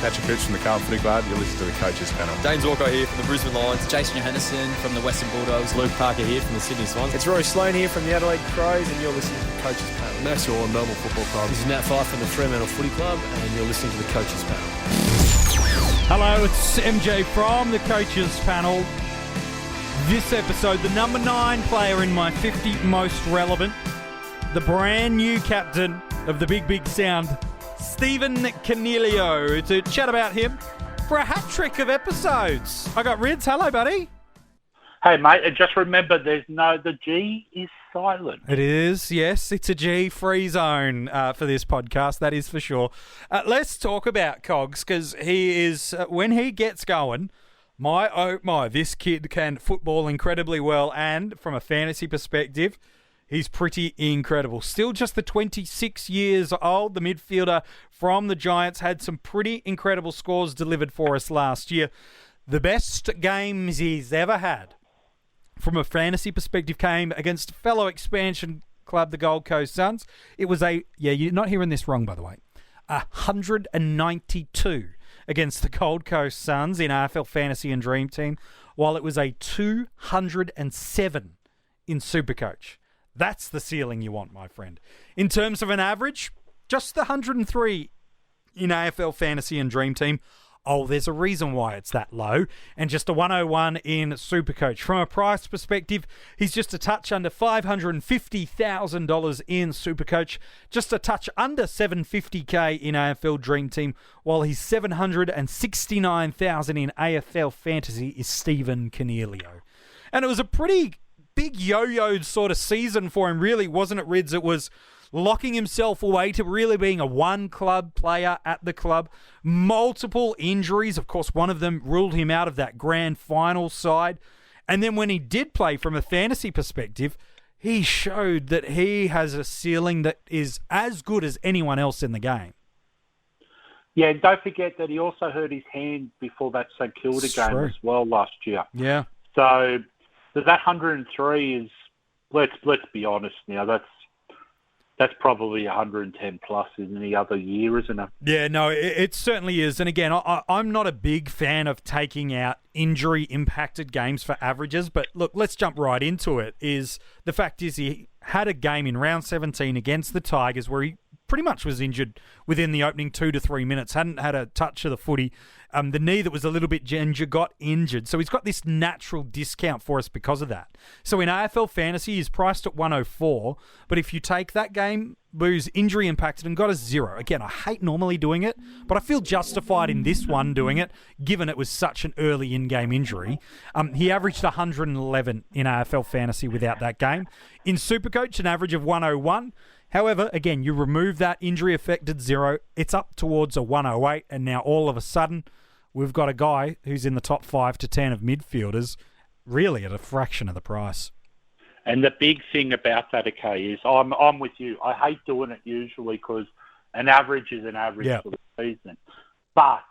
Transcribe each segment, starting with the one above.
Patrick Hoops from the Carlton Footy Club. You're listening to the Coaches Panel. James Walker here from the Brisbane Lions. Jason Johannesson from the Western Bulldogs. Luke Parker here from the Sydney Swans. It's Roy Sloane here from the Adelaide Crows, and you're listening to the Coaches Panel. Max Hall, Melbourne Football Club. This is Nat Fyfe from the Fremantle Footy Club, and you're listening to the Coaches Panel. Hello, it's MJ from the Coaches Panel. This episode, the number 9 player in my 50 most relevant, the brand new captain of the Big Sound, Stephen Coniglio, to chat about him for a hat-trick of episodes. I got Rids. Hello, buddy. Hey, mate, and just remember the G is silent. It is, yes. It's a G-free zone for this podcast, that is for sure. Let's talk about Cogs, because he is, when he gets going, my, this kid can football incredibly well, and from a fantasy perspective, he's pretty incredible. Still just the 26 years old, the midfielder from the Giants had some pretty incredible scores delivered for us last year. The best games he's ever had from a fantasy perspective came against fellow expansion club, the Gold Coast Suns. It was you're not hearing this wrong, by the way, 192 against the Gold Coast Suns in AFL Fantasy and Dream Team, while it was a 207 in SuperCoach. That's the ceiling you want, my friend. In terms of an average, just the 103 in AFL Fantasy and Dream Team. Oh, there's a reason why it's that low. And just a 101 in SuperCoach. From a price perspective, he's just a touch under $550,000 in SuperCoach. Just a touch under $750K in AFL Dream Team. While his $769,000 in AFL Fantasy is Stephen Coniglio. And it was a pretty big yo-yo sort of season for him, really, wasn't it, Rids? It was locking himself away to really being a one-club player at the club. Multiple injuries. Of course, one of them ruled him out of that grand final side. And then when he did play from a fantasy perspective, he showed that he has a ceiling that is as good as anyone else in the game. Yeah, and don't forget that he also hurt his hand before that St Kilda game as well last year. Yeah. So that 103 is, let's be honest now, that's probably 110 plus in any other year, isn't it? Yeah, no, it certainly is. And again, I'm not a big fan of taking out injury-impacted games for averages, but look, let's jump right into it. The fact is he had a game in round 17 against the Tigers where he pretty much was injured within the opening 2 to 3 minutes, hadn't had a touch of the footy. The knee that was a little bit ginger got injured. So he's got this natural discount for us because of that. So in AFL Fantasy, he's priced at 104. But if you take that game where he's injury impacted and got a 0, again, I hate normally doing it, but I feel justified in this one doing it, given it was such an early in-game injury. He averaged 111 in AFL Fantasy without that game. In SuperCoach, an average of 101. However, again, you remove that injury-affected 0, it's up towards a 108, and now all of a sudden, we've got a guy who's in the top 5 to 10 of midfielders, really at a fraction of the price. And the big thing about that, okay, is I'm with you. I hate doing it usually because an average is an average for the season. But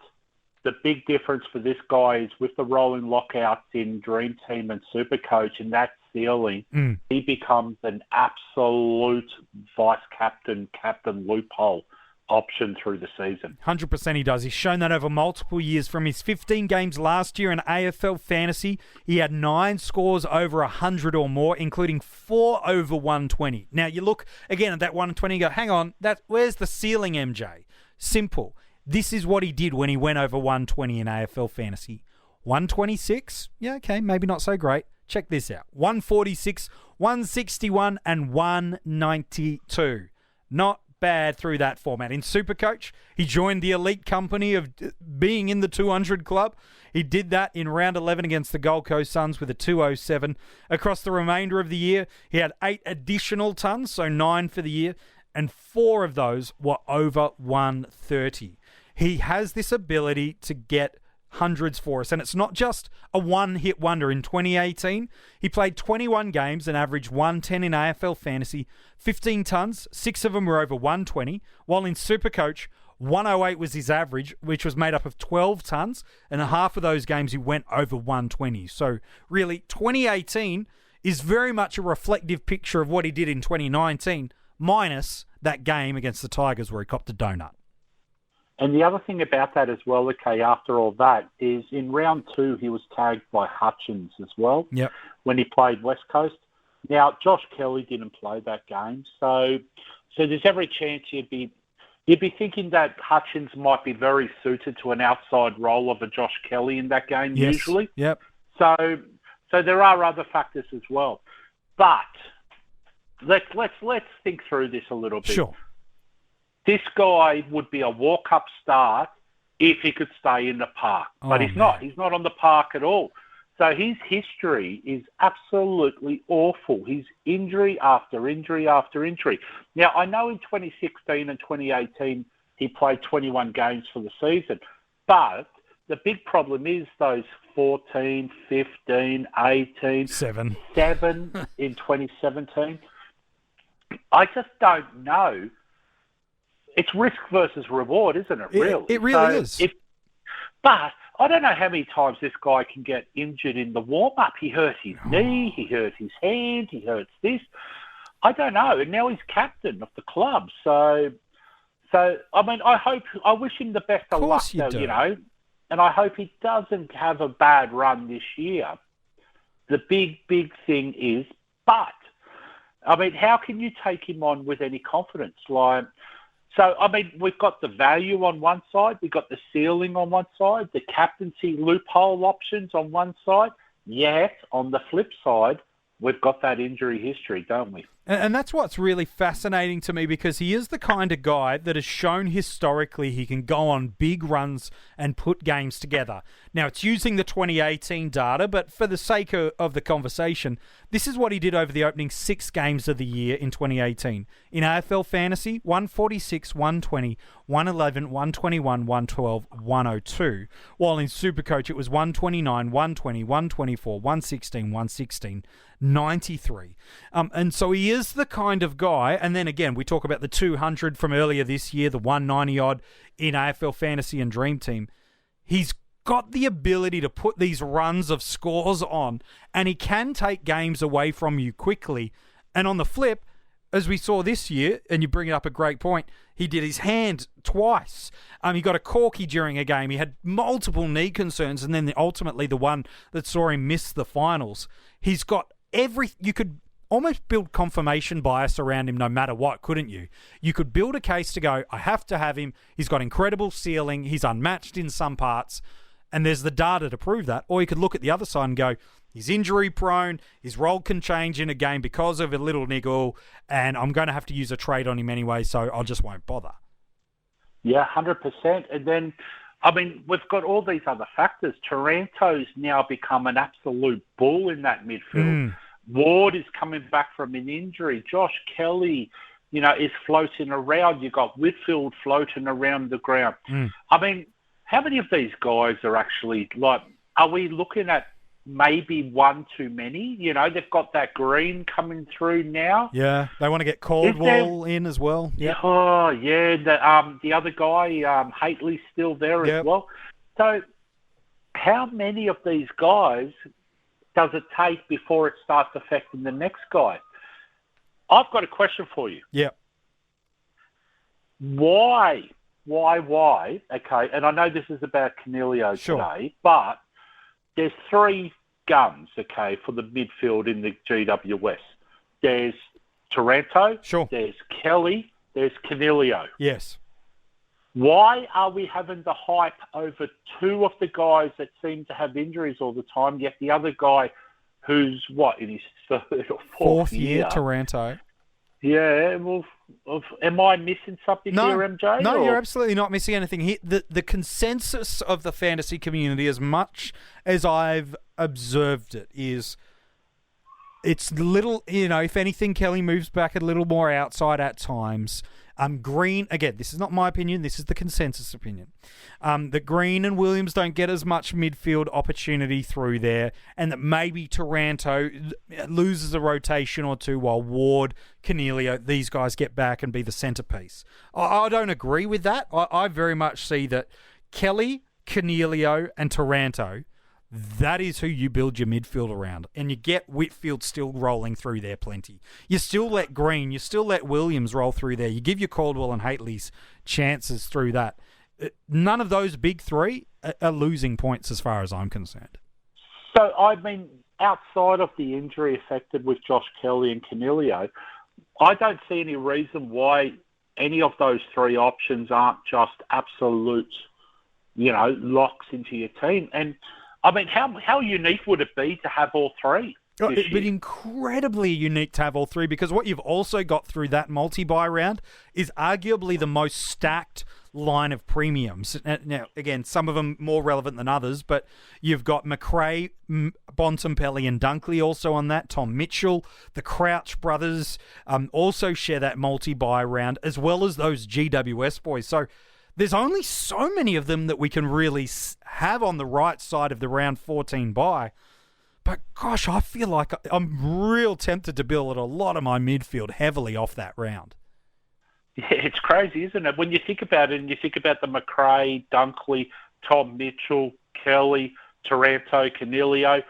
the big difference for this guy is with the rolling lockouts in Dream Team and SuperCoach and that ceiling, he becomes an absolute vice-captain, captain loophole option through the season. 100% he does. He's shown that over multiple years. From his 15 games last year in AFL Fantasy, he had 9 scores over 100 or more, including 4 over 120. Now, you look again at that 120 and go, hang on, where's the ceiling, MJ? Simple. This is what he did when he went over 120 in AFL Fantasy. 126? Yeah, okay, maybe not so great. Check this out. 146, 161, and 192. Not bad through that format. In SuperCoach, he joined the elite company of being in the 200 club. He did that in round 11 against the Gold Coast Suns with a 207. Across the remainder of the year, he had 8 additional tons, so 9 for the year, and 4 of those were over 130. He has this ability to get hundreds for us, and it's not just a one-hit wonder. In 2018, he played 21 games and averaged 110 in AFL Fantasy, 15 tons, 6 of them were over 120, while in SuperCoach, 108 was his average, which was made up of 12 tons, and half of those games he went over 120. So really, 2018 is very much a reflective picture of what he did in 2019, minus that game against the Tigers where he copped a donut. And the other thing about that as well, okay, after all that, is in round 2, he was tagged by Hutchins as well when he played West Coast. Now, Josh Kelly didn't play that game, so there's every chance you'd be thinking that Hutchins might be very suited to an outside role of a Josh Kelly in that game usually. Yep. So there are other factors as well. But let's think through this a little bit. Sure. This guy would be a walk-up start if he could stay in the park. But he's not. He's not on the park at all. So his history is absolutely awful. He's injury after injury after injury. Now, I know in 2016 and 2018 he played 21 games for the season. But the big problem is those 14, 15, 18, 7 in 2017. I just don't know. It's risk versus reward, isn't it, really? It really is. But I don't know how many times this guy can get injured in the warm-up. He hurt his knee, he hurt his hand, he hurts this. I don't know. And now he's captain of the club. So I mean, I wish him the best of luck, though, you know. And I hope he doesn't have a bad run this year. The big thing is, but, I mean, how can you take him on with any confidence? So, I mean, we've got the value on one side, we've got the ceiling on one side, the captaincy loophole options on one side, yet on the flip side, we've got that injury history, don't we? And that's what's really fascinating to me, because he is the kind of guy that has shown historically he can go on big runs and put games together. Now, it's using the 2018 data, but for the sake of the conversation, this is what he did over the opening 6 games of the year in 2018. In AFL Fantasy, 146, 120, 111, 121, 112, 102. While in SuperCoach, it was 129, 120, 124, 116, 116, 93. And so he is the kind of guy, and then again, we talk about the 200 from earlier this year, the 190-odd in AFL Fantasy and DreamTeam. He's got the ability to put these runs of scores on, and he can take games away from you quickly. And on the flip, as we saw this year, and you bring it up a great point, he did his hand twice. He got a corky during a game. He had multiple knee concerns, and then ultimately the one that saw him miss the finals. He's got you could almost build confirmation bias around him no matter what, couldn't you? You could build a case to go, I have to have him. He's got incredible ceiling. He's unmatched in some parts. And there's the data to prove that. Or you could look at the other side and go, he's injury prone. His role can change in a game because of a little niggle. And I'm going to have to use a trade on him anyway, so I just won't bother. Yeah, 100%. And then, I mean, we've got all these other factors. Taranto's now become an absolute bull in that midfield. Ward is coming back from an injury. Josh Kelly, you know, is floating around. You've got Whitfield floating around the ground. I mean, how many of these guys are actually, are we looking at maybe one too many? You know, they've got that Green coming through now. Yeah, they want to get Caldwell in as well. Yeah. Oh, yeah. The other guy, Hately's still there as well. So how many of these guys does it take before it starts affecting the next guy? I've got a question for you. Yeah. Why? Okay, and I know this is about Coniglio today, but there's 3 guns, okay, for the midfield in the GWS. There's Taranto, there's Kelly, there's Coniglio. Yes. Why are we having the hype over 2 of the guys that seem to have injuries all the time, yet the other guy who's, in his 3rd or 4th year, Taranto? Yeah, well, am I missing something here, MJ? No, you're absolutely not missing anything. The consensus of the fantasy community, as much as I've observed it, is it's little, you know, if anything, Kelly moves back a little more outside at times. Green, again, this is not my opinion, this is the consensus opinion. That Green and Williams don't get as much midfield opportunity through there, and that maybe Taranto loses a rotation or 2 while Ward, Coniglio, these guys get back and be the centrepiece. I don't agree with that. I very much see that Kelly, Coniglio and Taranto, that is who you build your midfield around. And you get Whitfield still rolling through there plenty. You still let Green, you still let Williams roll through there. You give your Caldwell and Hately's chances through that. none of those big three are losing points as far as I'm concerned. So, I mean, outside of the injury affected with Josh Kelly and Coniglio, I don't see any reason why any of those three options aren't just absolute, locks into your team. And, I mean, how unique would it be to have all three? It'd be incredibly unique to have all three, because what you've also got through that multi-buy round is arguably the most stacked line of premiums. Now, again, some of them more relevant than others, but you've got McRae, Bontempelli and Dunkley also on that. Tom Mitchell, the Crouch brothers also share that multi-buy round, as well as those GWS boys. So there's only so many of them that we can really have on the right side of the round 14 buy. But gosh, I feel like I'm real tempted to build a lot of my midfield heavily off that round. Yeah, it's crazy, isn't it? When you think about it, and you think about the McRae, Dunkley, Tom Mitchell, Kelly, Taranto, Coniglio,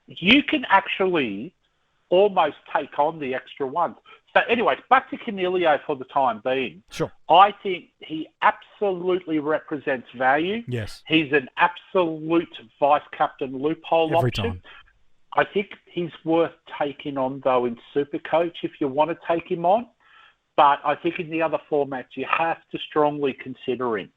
you can actually almost take on the extra ones. So anyways, back to Coniglio for the time being. Sure. I think he absolutely represents value. Yes. He's an absolute vice-captain loophole Every option. time. I think he's worth taking on, though, in SuperCoach if you want to take him on. But I think in the other formats, you have to strongly consider him.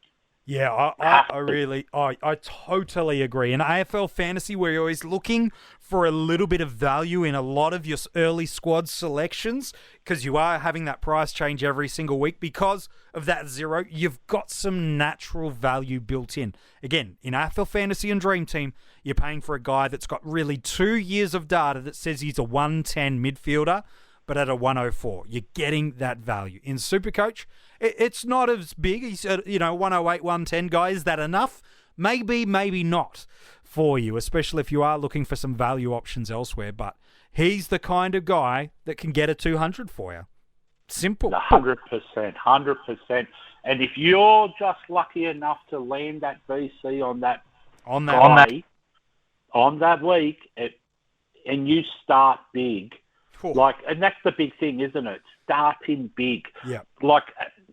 Yeah, I totally agree. In AFL Fantasy, where you're always looking for a little bit of value in a lot of your early squad selections, because you are having that price change every single week because of that zero, you've got some natural value built in. Again, in AFL Fantasy and DreamTeam, you're paying for a guy that's got really 2 years of data that says he's a 110 midfielder, but at a 104. You're getting that value. In SuperCoach, it's not as big. He's 108, 110 guy. Is that enough? Maybe, maybe not for you, especially if you are looking for some value options elsewhere. But he's the kind of guy that can get a 200 for you. Simple. 100%, 100%. And if you're just lucky enough to land that VC on that week, and you start big, and that's the big thing, isn't it? Starting big. Yeah. Like,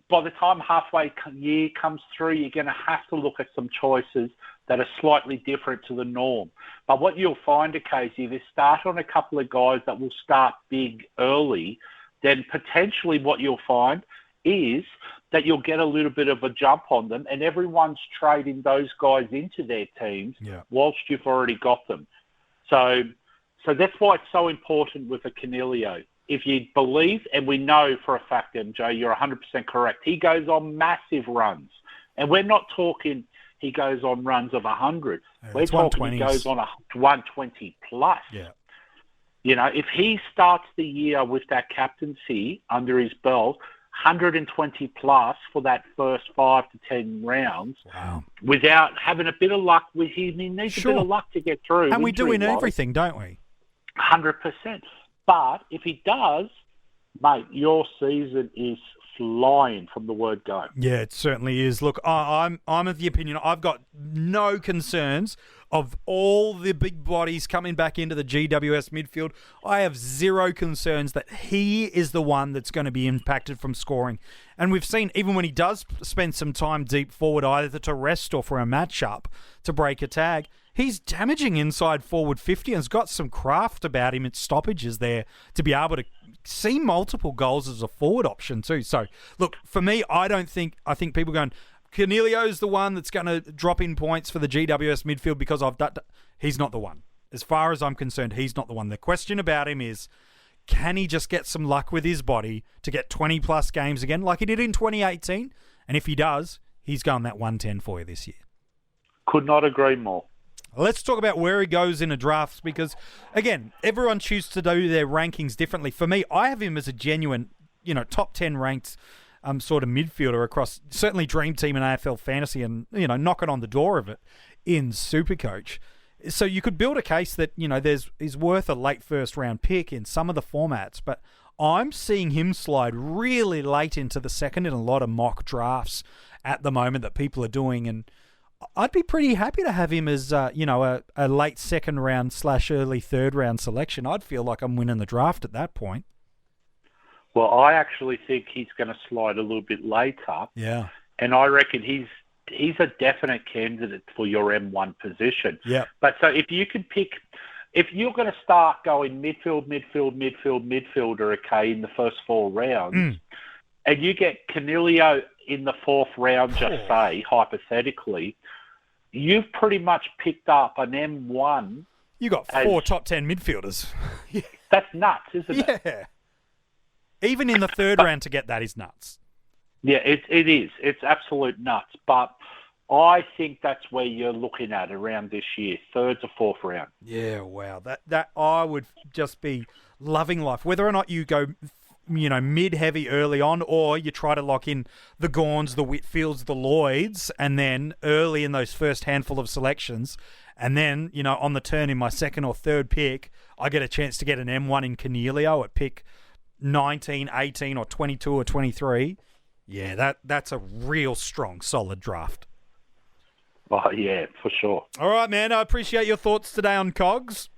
by the time halfway year comes through, you're going to have to look at some choices that are slightly different to the norm. But what you'll find, Casey, if you start on a couple of guys that will start big early, then potentially what you'll find is that you'll get a little bit of a jump on them, and everyone's trading those guys into their teams whilst you've already got them. So that's why it's so important with a Coniglio. If you believe, and we know for a fact, MJ, you're 100% correct, he goes on massive runs. And we're not talking he goes on runs of 100. We're talking he goes on a 120 plus. Yeah. If he starts the year with that captaincy under his belt, 120 plus for that first 5 to 10 rounds, without having a bit of luck, he needs a bit of luck to get through. And we do in everything, don't we? 100%. But if he does, mate, your season is flying from the word go. Yeah, it certainly is. Look, I'm of the opinion I've got no concerns of all the big bodies coming back into the GWS midfield. I have zero concerns that he is the one that's going to be impacted from scoring. And we've seen, even when he does spend some time deep forward, either to rest or for a matchup to break a tag, he's damaging inside forward 50 and has got some craft about him at stoppages there to be able to see multiple goals as a forward option too. So, look, for me, I think people going, Coniglio's the one that's going to drop in points for the GWS midfield because I've done. He's not the one. As far as I'm concerned, he's not the one. The question about him is, can he just get some luck with his body to get 20-plus games again like he did in 2018? And if he does, he's going that 110 for you this year. Could not agree more. Let's talk about where he goes in a draft because, again, everyone chooses to do their rankings differently. For me, I have him as a genuine, top 10 ranked sort of midfielder across certainly DreamTeam and AFL Fantasy and, knocking on the door of it in SuperCoach. So you could build a case that, he's worth a late first round pick in some of the formats, but I'm seeing him slide really late into the second in a lot of mock drafts at the moment that people are doing, and I'd be pretty happy to have him as, a late second round / early third round selection. I'd feel like I'm winning the draft at that point. Well, I actually think he's going to slide a little bit later. Yeah. And I reckon he's he's a definite candidate for your M1 position. Yeah. But so if you can pick, if you're going to start going midfielder, okay, in the first 4 rounds, and you get Coniglio in the 4th round, just say, hypothetically, you've pretty much picked up an M1. You got 4 top 10 midfielders. That's nuts, isn't it? Yeah. Even in the 3rd round to get that is nuts. Yeah, it is. It's absolute nuts. But I think that's where you're looking at around this year, 3rd to 4th round. Yeah, wow. That I would just be loving life. Whether or not you go, mid-heavy early on, or you try to lock in the Gawns, the Whitfields, the Lloyds, and then early in those first handful of selections, and then, on the turn in my 2nd or 3rd pick, I get a chance to get an M1 in Coniglio at pick 19, 18, or 22 or 23. Yeah, that's a real strong, solid draft. Oh, yeah, for sure. All right, man. I appreciate your thoughts today on Cogs.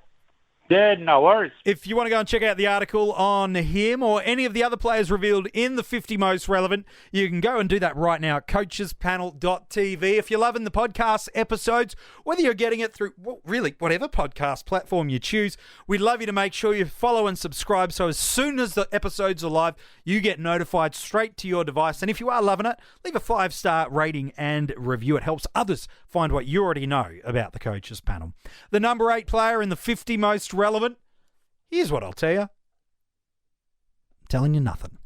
Yeah, no worries. If you want to go and check out the article on him or any of the other players revealed in the 50 most relevant, you can go and do that right now at coachespanel.tv. If you're loving the podcast episodes, whether you're getting it through, whatever podcast platform you choose, we'd love you to make sure you follow and subscribe so as soon as the episodes are live, you get notified straight to your device. And if you are loving it, leave a 5-star rating and review. It helps others find what you already know about the Coaches Panel. The number 8 player in the 50 most relevant. Here's what I'll tell you. I'm telling you nothing.